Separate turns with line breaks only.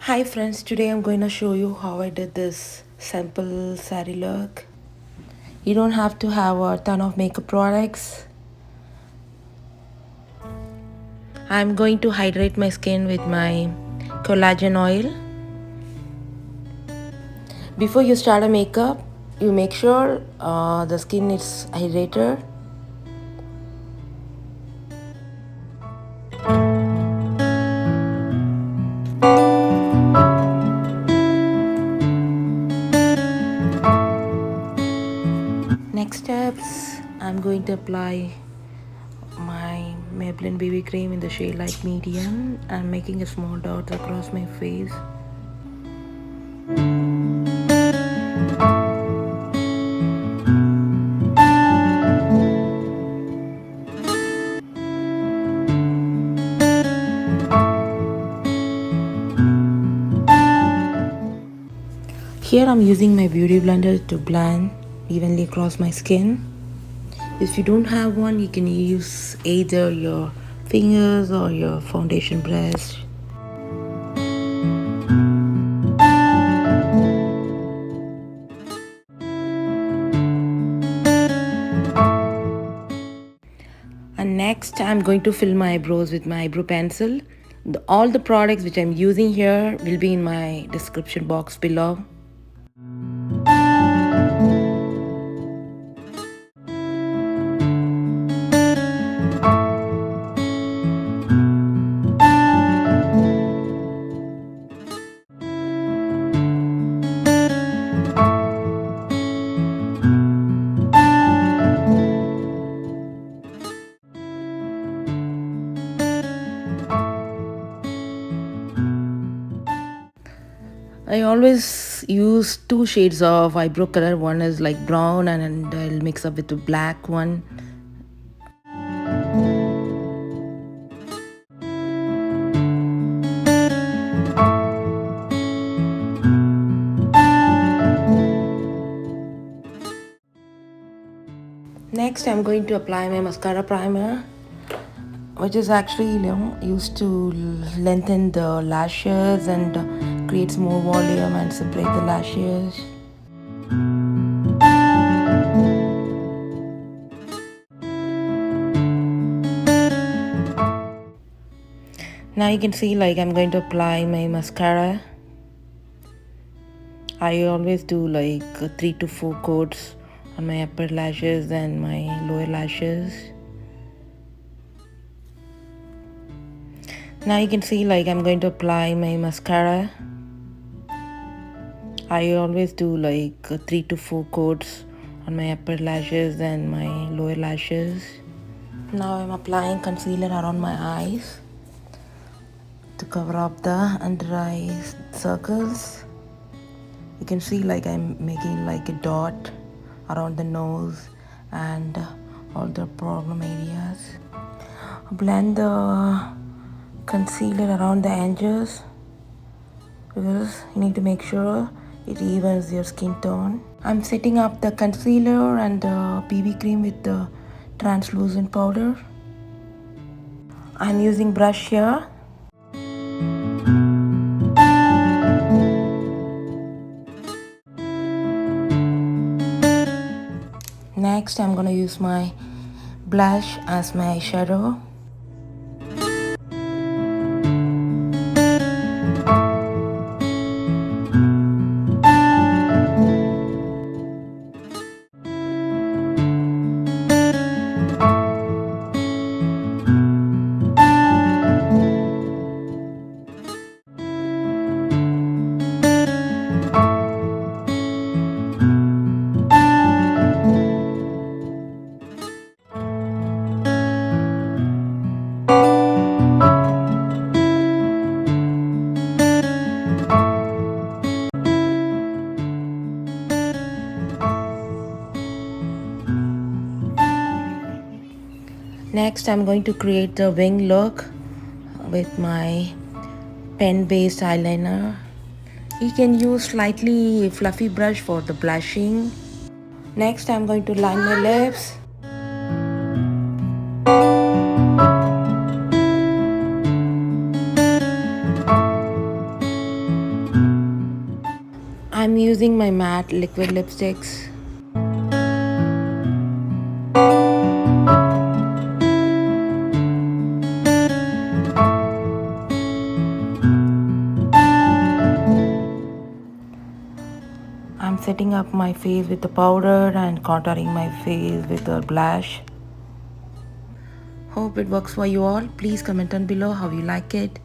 Hi friends, today I'm going to show you how I did this simple saree look. You don't have to have a ton of makeup products. I'm going to hydrate my skin with my collagen oil. Before you start a makeup, you make sure the skin is hydrated. Next steps, I'm going to apply my Maybelline BB cream in the shade light medium. I'm making a small dot across my face. Here I'm using my beauty blender to blend evenly across my skin. If you don't have one, you can use either your fingers or your foundation brush. And next I'm going to fill my eyebrows with my eyebrow pencil. All the products which I'm using here will be in my description box below. I always use two shades of eyebrow color. One is like brown and I'll mix up with the black one. Next I'm going to apply my mascara primer, which is actually used to lengthen the lashes and creates more volume and separate the lashes. Now you can see I'm going to apply my mascara. I always do 3 to 4 coats on my upper lashes and my lower lashes. Now you can see I'm going to apply my mascara. I always do 3 to 4 coats on my upper lashes and my lower lashes. Now I'm applying concealer around my eyes to cover up the under eye circles. You can see I'm making a dot around the nose and all the problem areas. Blend the concealer around the edges because you need to make sure it evens your skin tone. I'm setting up the concealer and the BB cream with the translucent powder. I'm using brush here. Next I'm gonna use my blush as my eyeshadow. Next I'm going to create the wing look with my pen based eyeliner. You can use slightly fluffy brush for the blushing. Next I'm going to line my lips. I'm using my matte liquid lipsticks. I'm setting up my face with the powder and contouring my face with a blush. Hope it works for you all. Please comment down below how you like it.